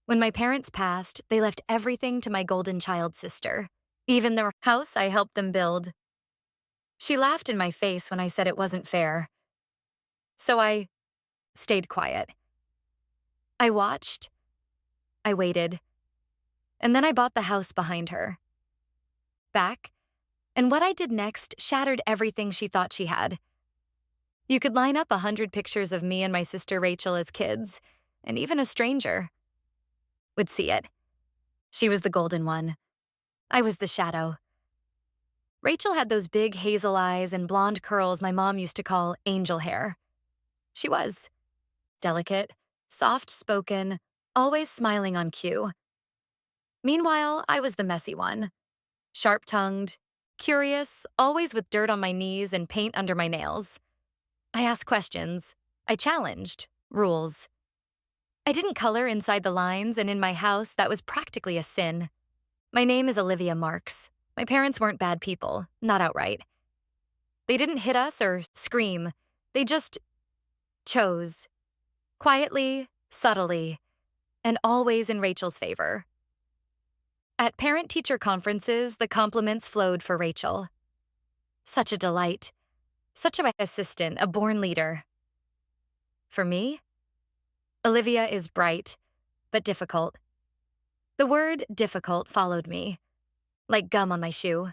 When my parents passed, they left everything to my golden child sister, even the house I helped them build. She laughed in my face when I said it wasn't fair, so I stayed quiet. I watched, I waited, and then I bought the house behind her. Back, and what I did next shattered everything she thought she had. You could line up 100 pictures of me and my sister Rachel as kids, and even a stranger would see it. She was the golden one. I was the shadow. Rachel had those big hazel eyes and blonde curls my mom used to call angel hair. She was delicate, soft-spoken, always smiling on cue. Meanwhile, I was the messy one. Sharp-tongued, curious, always with dirt on my knees and paint under my nails. I asked questions. I challenged rules. I didn't color inside the lines, and in my house, that was practically a sin. My name is Olivia Marks. My parents weren't bad people, not outright. They didn't hit us or scream. They just chose. Quietly, subtly, and always in Rachel's favor. At parent-teacher conferences, the compliments flowed for Rachel. Such a delight. Such a assistant, a born leader. For me, Olivia is bright, but difficult. The word difficult followed me, like gum on my shoe.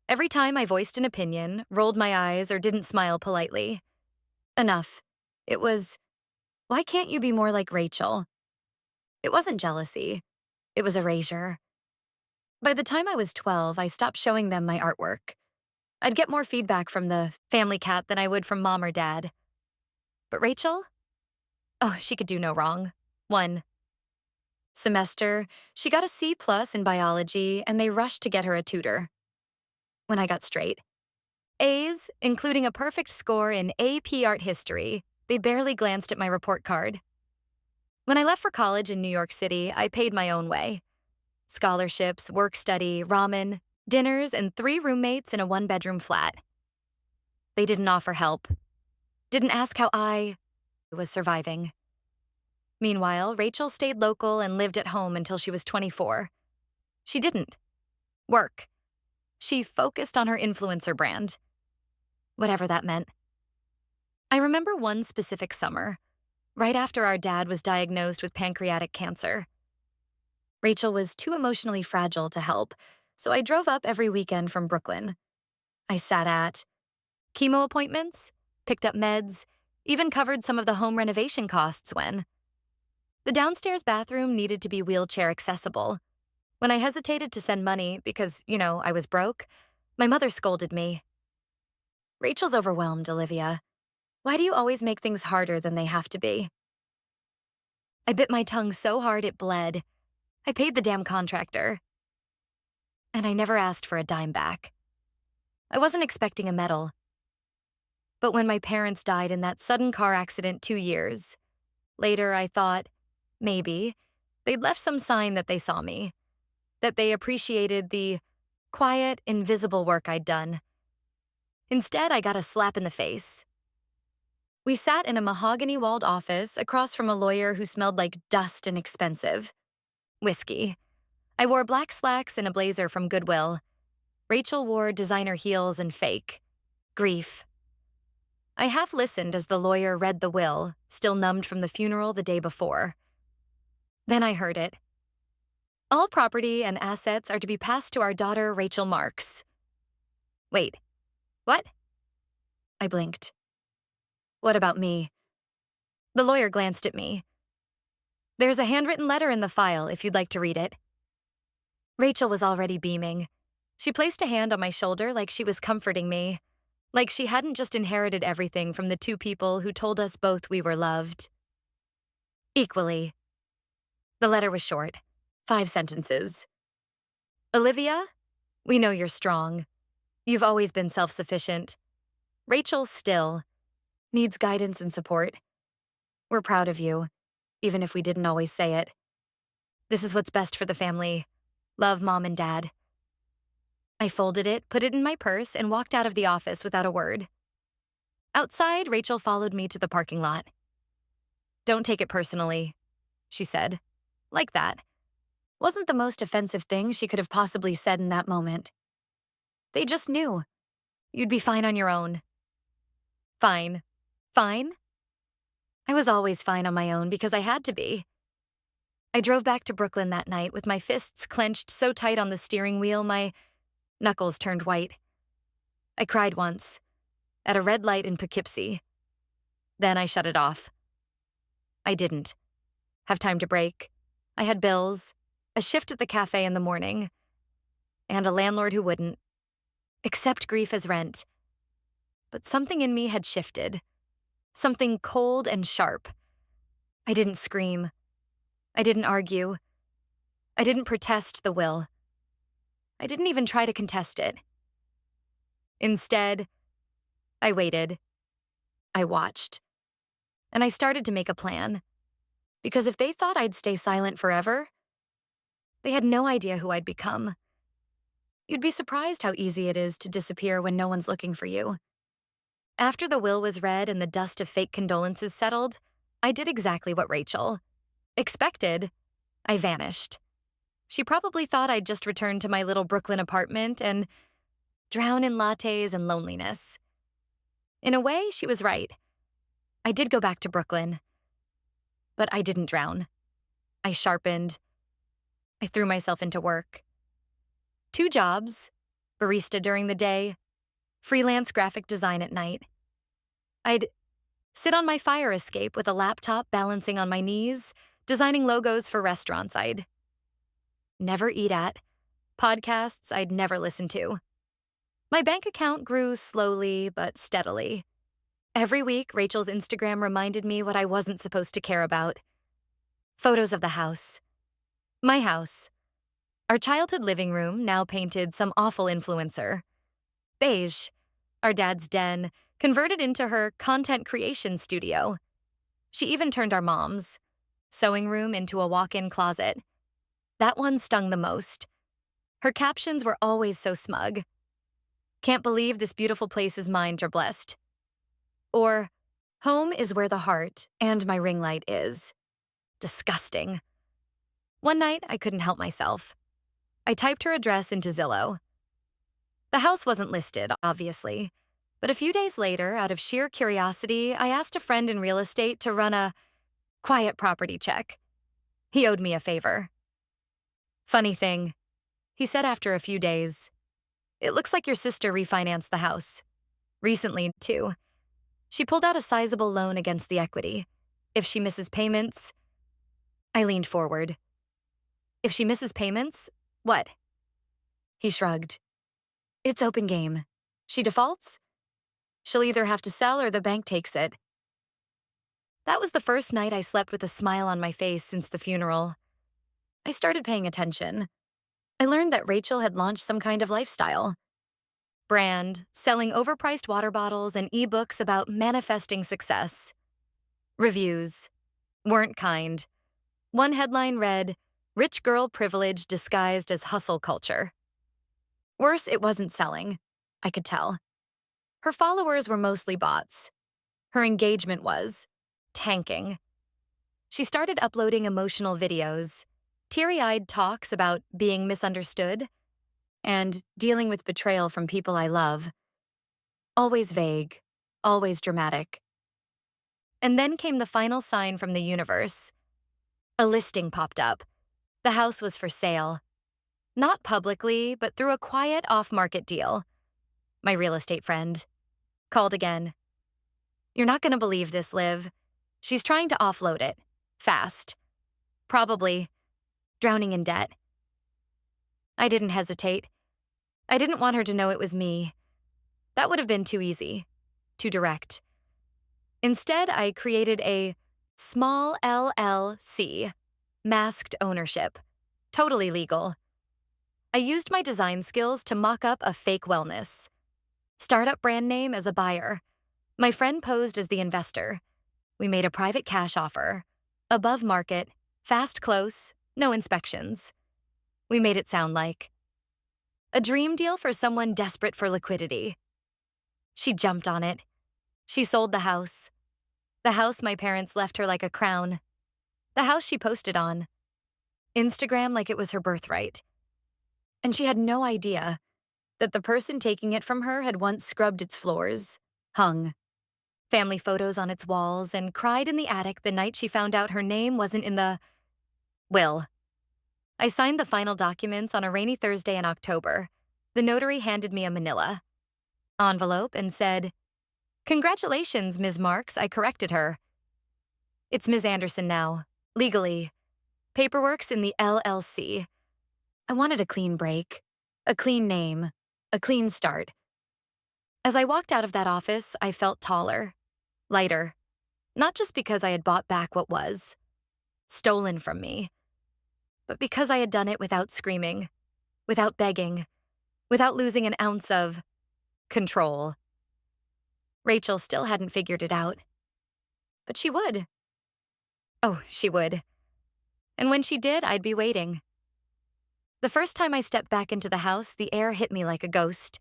Every time I voiced an opinion, rolled my eyes, or didn't smile politely. Enough. It was, why can't you be more like Rachel? It wasn't jealousy. It was erasure. By the time I was 12, I stopped showing them my artwork. I'd get more feedback from the family cat than I would from mom or dad. But Rachel? Oh, she could do no wrong. One semester, she got a C+ in biology, and they rushed to get her a tutor. When I got straight. A's, including a perfect score in AP Art History, they barely glanced at my report card. When I left for college in New York City, I paid my own way. Scholarships, work study, ramen, dinners, and 3 roommates in a 1-bedroom flat. They didn't offer help. Didn't ask how I was surviving. Meanwhile, Rachel stayed local and lived at home until she was 24. She didn't work. She focused on her influencer brand, whatever that meant. I remember one specific summer, right after our dad was diagnosed with pancreatic cancer. Rachel was too emotionally fragile to help, so I drove up every weekend from Brooklyn. I sat at chemo appointments, picked up meds, even covered some of the home renovation costs when the downstairs bathroom needed to be wheelchair accessible. When I hesitated to send money because, I was broke, my mother scolded me. Rachel's overwhelmed, Olivia. Why do you always make things harder than they have to be? I bit my tongue so hard it bled. I paid the damn contractor. And I never asked for a dime back. I wasn't expecting a medal. But when my parents died in that sudden car accident 2 years later, I thought, maybe, they'd left some sign that they saw me, that they appreciated the quiet, invisible work I'd done. Instead, I got a slap in the face. We sat in a mahogany-walled office across from a lawyer who smelled like dust and expensive. Whiskey. I wore black slacks and a blazer from Goodwill. Rachel wore designer heels and fake. Grief. I half listened as the lawyer read the will, still numbed from the funeral the day before. Then I heard it. All property and assets are to be passed to our daughter, Rachel Marks. Wait, what? I blinked. What about me? The lawyer glanced at me. There's a handwritten letter in the file if you'd like to read it. Rachel was already beaming. She placed a hand on my shoulder like she was comforting me, like she hadn't just inherited everything from the 2 people who told us both we were loved. Equally. The letter was short, 5 sentences. Olivia, we know you're strong. You've always been self-sufficient. Rachel still needs guidance and support. We're proud of you, even if we didn't always say it. This is what's best for the family. Love, Mom and Dad. I folded it, put it in my purse, and walked out of the office without a word. Outside, Rachel followed me to the parking lot. Don't take it personally, she said. Like that. Wasn't the most offensive thing she could have possibly said in that moment. They just knew. You'd be fine on your own. Fine. Fine? I was always fine on my own because I had to be. I drove back to Brooklyn that night with my fists clenched so tight on the steering wheel my knuckles turned white. I cried once, at a red light in Poughkeepsie. Then I shut it off. I didn't have time to break. I had bills, a shift at the cafe in the morning, and a landlord who wouldn't accept grief as rent. But something in me had shifted. Something cold and sharp. I didn't scream. I didn't argue. I didn't protest the will. I didn't even try to contest it. Instead, I waited. I watched. And I started to make a plan. Because if they thought I'd stay silent forever, they had no idea who I'd become. You'd be surprised how easy it is to disappear when no one's looking for you. After the will was read and the dust of fake condolences settled, I did exactly what Rachel expected. I vanished. She probably thought I'd just returned to my little Brooklyn apartment and drown in lattes and loneliness. In a way, she was right. I did go back to Brooklyn. But I didn't drown. I sharpened. I threw myself into work. 2 jobs, barista during the day, freelance graphic design at night. I'd sit on my fire escape with a laptop balancing on my knees, designing logos for restaurants I'd never eat at, podcasts I'd never listen to. My bank account grew slowly but steadily. Every week, Rachel's Instagram reminded me what I wasn't supposed to care about. Photos of the house. My house. Our childhood living room, now painted some awful influencer. Beige. Our dad's den, converted into her content creation studio. She even turned our mom's sewing room into a walk-in closet. That one stung the most. Her captions were always so smug. Can't believe this beautiful place is mine, you're blessed. Or, home is where the heart and my ring light is. Disgusting. One night, I couldn't help myself. I typed her address into Zillow. The house wasn't listed, obviously, but a few days later, out of sheer curiosity, I asked a friend in real estate to run a quiet property check. He owed me a favor. Funny thing, he said after a few days, "It looks like your sister refinanced the house. Recently, too. She pulled out a sizable loan against the equity. If she misses payments..." I leaned forward. "If she misses payments, what?" He shrugged. "It's open game. She defaults? She'll either have to sell or the bank takes it." That was the first night I slept with a smile on my face since the funeral. I started paying attention. I learned that Rachel had launched some kind of lifestyle brand, selling overpriced water bottles and ebooks about manifesting success. Reviews weren't kind. One headline read, "Rich girl privilege disguised as hustle culture." Worse, it wasn't selling. I could tell. Her followers were mostly bots. Her engagement was tanking. She started uploading emotional videos, teary-eyed talks about being misunderstood, and dealing with betrayal from people I love. Always vague, always dramatic. And then came the final sign from the universe. A listing popped up. The house was for sale. Not publicly, but through a quiet off-market deal. My real estate friend called again. "You're not going to believe this, Liv. She's trying to offload it. Fast. Probably drowning in debt." I didn't hesitate. I didn't want her to know it was me. That would have been too easy, too direct. Instead, I created a small LLC, masked ownership, totally legal. I used my design skills to mock up a fake wellness. Startup brand name as a buyer. My friend posed as the investor. We made a private cash offer. Above market, fast close, no inspections. We made it sound like a dream deal for someone desperate for liquidity. She jumped on it. She sold the house. The house my parents left her like a crown. The house she posted on. Instagram like it was her birthright. And she had no idea that the person taking it from her had once scrubbed its floors, hung family photos on its walls, and cried in the attic the night she found out her name wasn't in the will. I signed the final documents on a rainy Thursday in October. The notary handed me a manila envelope and said, "Congratulations, Ms. Marks, I corrected her. It's Ms. Anderson now, legally. Paperwork's in the LLC. I wanted a clean break, a clean name, a clean start. As I walked out of that office, I felt taller, lighter, not just because I had bought back what was stolen from me, but because I had done it without screaming, without begging, without losing an ounce of control. Rachel still hadn't figured it out, but she would. Oh, she would. And when she did, I'd be waiting. The first time I stepped back into the house, the air hit me like a ghost.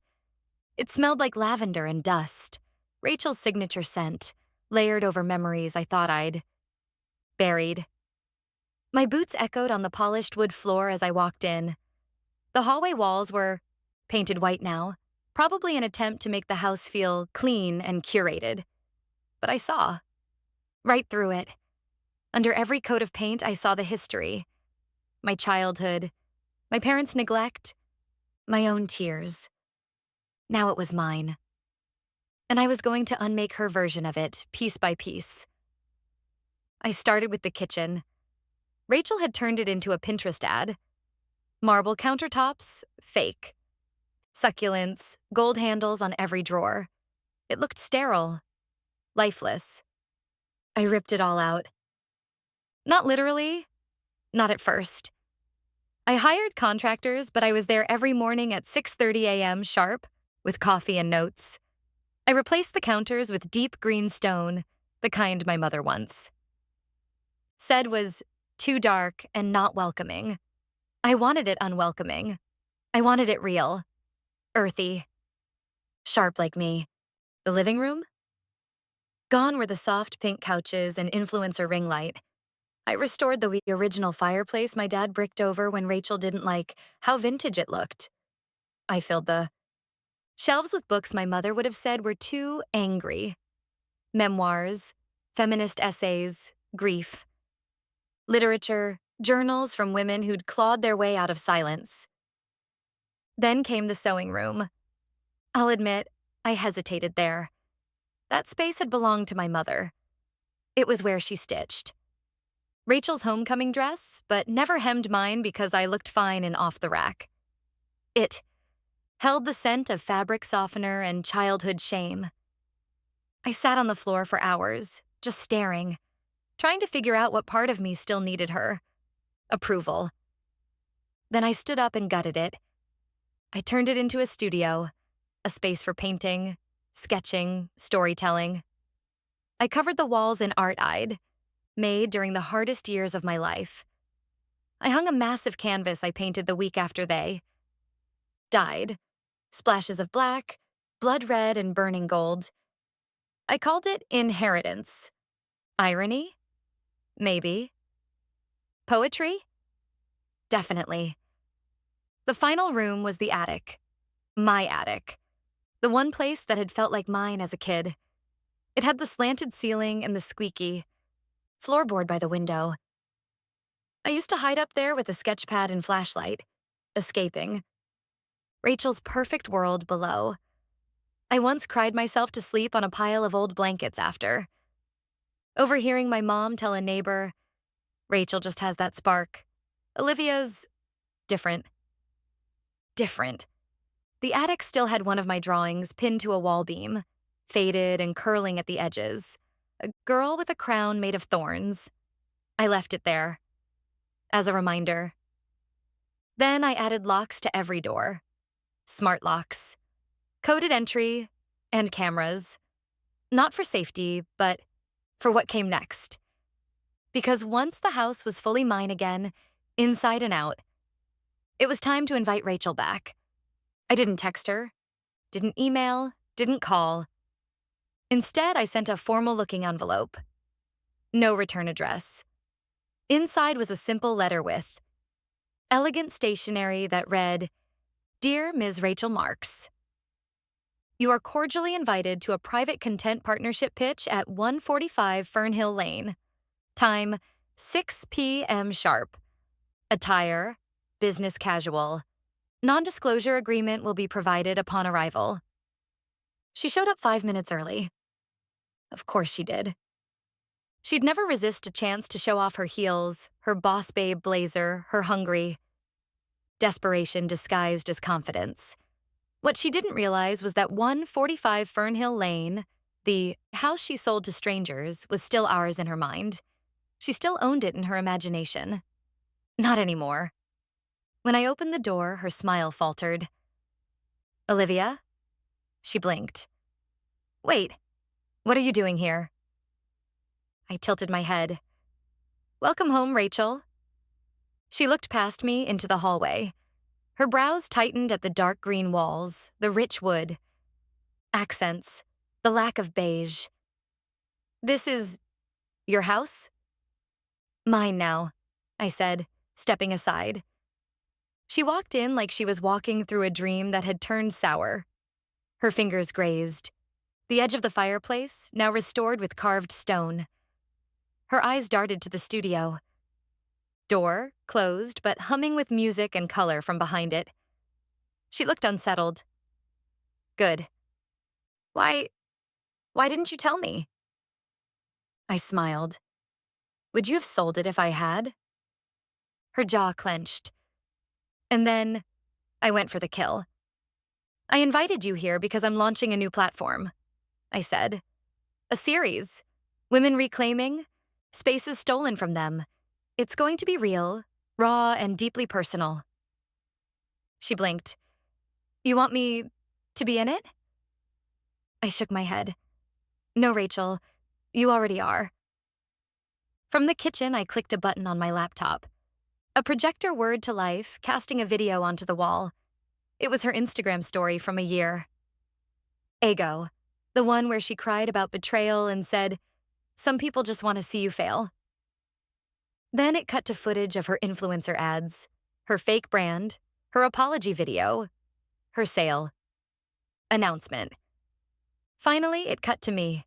It smelled like lavender and dust, Rachel's signature scent, layered over memories I thought I'd buried. My boots echoed on the polished wood floor as I walked in. The hallway walls were painted white now, probably an attempt to make the house feel clean and curated. But I saw. Right through it. Under every coat of paint, I saw the history. My childhood, my parents' neglect, my own tears. Now it was mine. And I was going to unmake her version of it, piece by piece. I started with the kitchen. Rachel had turned it into a Pinterest ad. Marble countertops, fake. Succulents, gold handles on every drawer. It looked sterile, lifeless. I ripped it all out. Not literally, not at first. I hired contractors, but I was there every morning at 6:30 a.m. sharp, with coffee and notes. I replaced the counters with deep green stone, the kind my mother once said was too dark and not welcoming. I wanted it unwelcoming. I wanted it real, earthy, sharp like me. The living room? Gone were the soft pink couches and influencer ring light. I restored the original fireplace my dad bricked over when Rachel didn't like how vintage it looked. I filled the shelves with books my mother would have said were too angry. Memoirs, feminist essays, grief. Literature, journals from women who'd clawed their way out of silence. Then came the sewing room. I'll admit, I hesitated there. That space had belonged to my mother. It was where she stitched. Rachel's homecoming dress, but never hemmed mine because I looked fine and off the rack. It held the scent of fabric softener and childhood shame. I sat on the floor for hours, just staring, trying to figure out what part of me still needed her. Approval. Then I stood up and gutted it. I turned it into a studio, a space for painting, sketching, storytelling. I covered the walls in art-eyed, made during the hardest years of my life. I hung a massive canvas I painted the week after they died. Splashes of black, blood red, and burning gold. I called it Inheritance. Irony? Maybe. Poetry? Definitely. The final room was the attic. My attic. The one place that had felt like mine as a kid. It had the slanted ceiling and the squeaky floorboard by the window. I used to hide up there with a sketch pad and flashlight, escaping. Rachel's perfect world below. I once cried myself to sleep on a pile of old blankets after. Overhearing my mom tell a neighbor, "Rachel just has that spark. Olivia's different." Different. The attic still had one of my drawings pinned to a wall beam, faded and curling at the edges. A girl with a crown made of thorns. I left it there, as a reminder. Then I added locks to every door. Smart locks, coded entry, and cameras. Not for safety, but for what came next. Because once the house was fully mine again, inside and out, it was time to invite Rachel back. I didn't text her, didn't email, didn't call. Instead, I sent a formal-looking envelope. No return address. Inside was a simple letter with, elegant stationery that read, "Dear Ms. Rachel Marks, you are cordially invited to a private content partnership pitch at 145 Fernhill Lane. Time, 6 p.m. sharp. Attire, business casual. Non-disclosure agreement will be provided upon arrival." She showed up 5 minutes early. Of course she did. She'd never resist a chance to show off her heels, her boss babe blazer, her hungry. Desperation disguised as confidence. What she didn't realize was that 145 Fernhill Lane, the house she sold to strangers, was still ours in her mind. She still owned it in her imagination. Not anymore. When I opened the door, her smile faltered. "Olivia?" She blinked. "Wait, what are you doing here?" I tilted my head. "Welcome home, Rachel." She looked past me into the hallway. Her brows tightened at the dark green walls, the rich wood. Accents, the lack of beige. "This is your house?" "Mine now," I said, stepping aside. She walked in like she was walking through a dream that had turned sour. Her fingers grazed. The edge of the fireplace, now restored with carved stone. Her eyes darted to the studio. Door, closed, but humming with music and color from behind it. She looked unsettled. "Good. Why didn't you tell me?" I smiled. "Would you have sold it if I had?" Her jaw clenched. And then I went for the kill. "I invited you here because I'm launching a new platform," I said. "A series. Women reclaiming. Spaces stolen from them. It's going to be real, raw, and deeply personal." She blinked. "You want me to be in it?" I shook my head. "No, Rachel. You already are." From the kitchen, I clicked a button on my laptop. A projector whirred to life, casting a video onto the wall. It was her Instagram story from a year. Ego, the one where she cried about betrayal and said, "Some people just want to see you fail." Then it cut to footage of her influencer ads, her fake brand, her apology video, her sale. Announcement. Finally, it cut to me,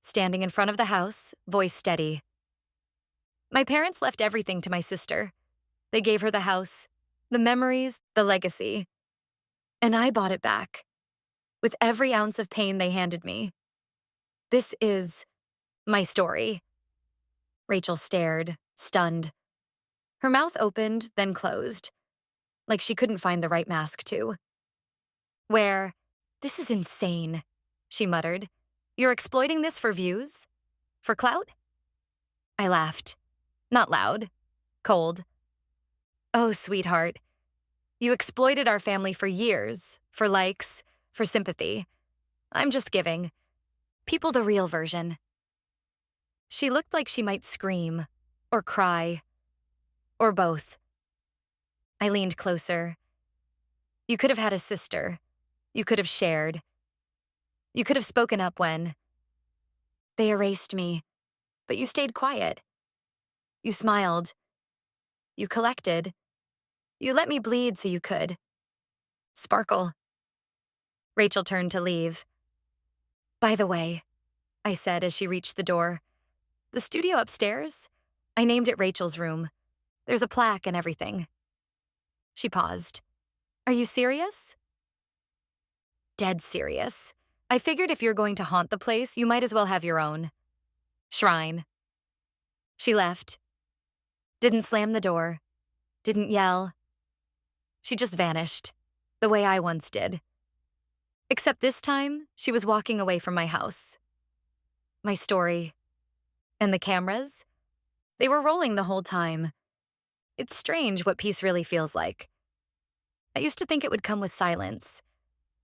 standing in front of the house, voice steady. My parents left everything to my sister. They gave her the house, the memories, the legacy. And I bought it back, with every ounce of pain they handed me. This is my story. Rachel stared, stunned. Her mouth opened, then closed, like she couldn't find the right mask to. "This is insane," she muttered. "You're exploiting this for views? For clout?" I laughed. Not loud. Cold. "Oh, sweetheart. You exploited our family for years, for likes, for sympathy. I'm just giving people the real version." She looked like she might scream, or cry, or both. I leaned closer. "You could have had a sister. You could have shared. You could have spoken up when they erased me, but you stayed quiet. You smiled. You collected. You let me bleed so you could sparkle." Rachel turned to leave. "By the way," I said as she reached the door, "the studio upstairs, I named it Rachel's room. There's a plaque and everything." She paused. "Are you serious?" "Dead serious. I figured if you're going to haunt the place, you might as well have your own shrine." She left. Didn't slam the door. Didn't yell. She just vanished, the way I once did. Except this time, she was walking away from my house. My story. And the cameras? They were rolling the whole time. It's strange what peace really feels like. I used to think it would come with silence.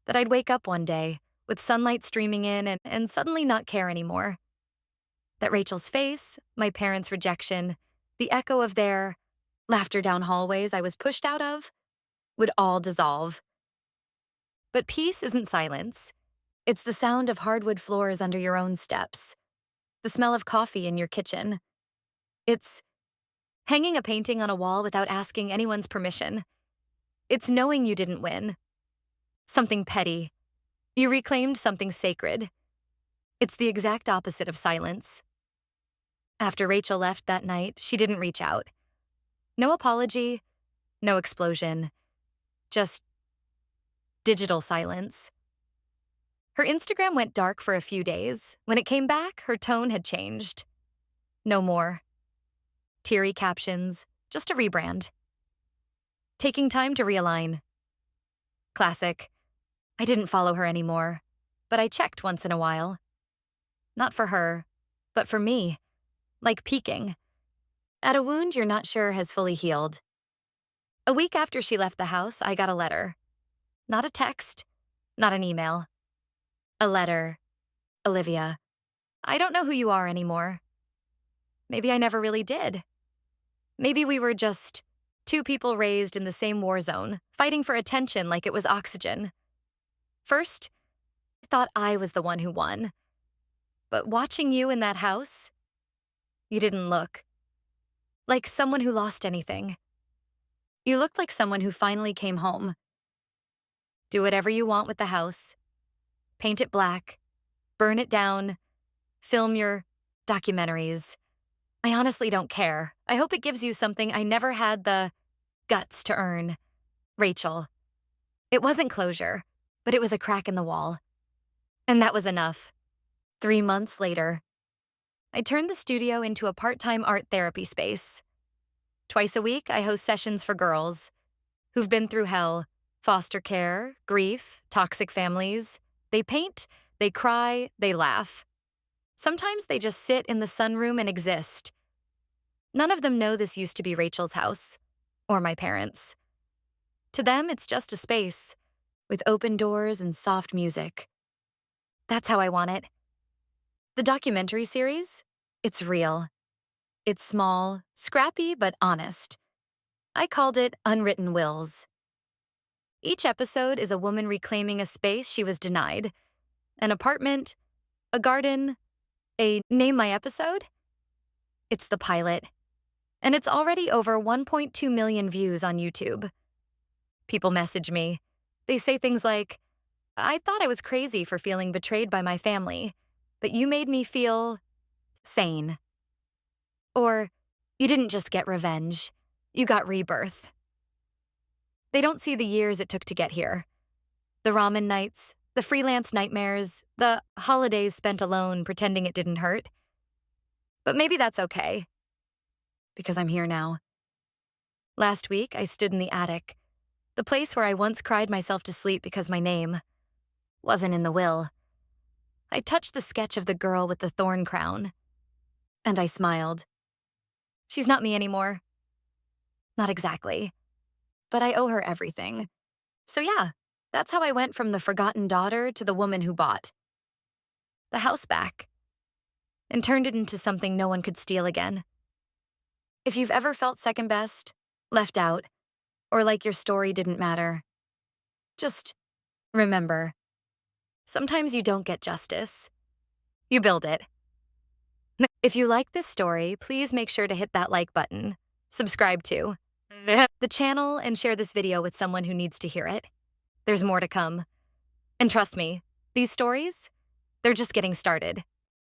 That I'd wake up one day, with sunlight streaming in and suddenly not care anymore. That Rachel's face, my parents' rejection, the echo of their laughter down hallways I was pushed out of, would all dissolve. But peace isn't silence. It's the sound of hardwood floors under your own steps. The smell of coffee in your kitchen. It's, Hanging a painting on a wall without asking anyone's permission. It's knowing you didn't win. Something petty. You reclaimed something sacred. It's the exact opposite of silence. After Rachel left that night, she didn't reach out. No apology, no explosion, just digital silence. Her Instagram went dark for a few days. When it came back, her tone had changed. No more teary captions, just a rebrand. Taking time to realign. Classic. I didn't follow her anymore, but I checked once in a while. Not for her, but for me. Like peeking. At a wound you're not sure has fully healed. A week after she left the house, I got a letter. Not a text, not an email. A letter. Olivia, I don't know who you are anymore. Maybe I never really did. Maybe we were just two people raised in the same war zone, fighting for attention like it was oxygen. First, I thought I was the one who won. But watching you in that house, you didn't look like someone who lost anything. You looked like someone who finally came home. Do whatever you want with the house. Paint it black. Burn it down. Film your documentaries. I honestly don't care. I hope it gives you something I never had the guts to earn. Rachel. It wasn't closure, but it was a crack in the wall. And that was enough. 3 months later, I turned the studio into a part-time art therapy space. Twice a week, I host sessions for girls who've been through hell, foster care, grief, toxic families. They paint, they cry, they laugh. Sometimes they just sit in the sunroom and exist. None of them know this used to be Rachel's house, or my parents'. To them, it's just a space, with open doors and soft music. That's how I want it. The documentary series, it's real. It's small, scrappy, but honest. I called it Unwritten Wills. Each episode is a woman reclaiming a space she was denied. An apartment, a garden, name my episode? It's the pilot. And it's already over 1.2 million views on YouTube. People message me. They say things like, I thought I was crazy for feeling betrayed by my family, but you made me feel sane. Or, you didn't just get revenge, you got rebirth. They don't see the years it took to get here. The ramen nights, the freelance nightmares, the holidays spent alone pretending it didn't hurt. But maybe that's okay, because I'm here now. Last week, I stood in the attic, the place where I once cried myself to sleep because my name wasn't in the will. I touched the sketch of the girl with the thorn crown, and I smiled. She's not me anymore. Not exactly. But I owe her everything. So yeah, that's how I went from the forgotten daughter to the woman who bought the house back and turned it into something no one could steal again. If you've ever felt second best, left out, or like your story didn't matter, just remember, sometimes you don't get justice. You build it. If you like this story, please make sure to hit that like button, subscribe to the channel, and share this video with someone who needs to hear it. There's more to come. And trust me, these stories, they're just getting started.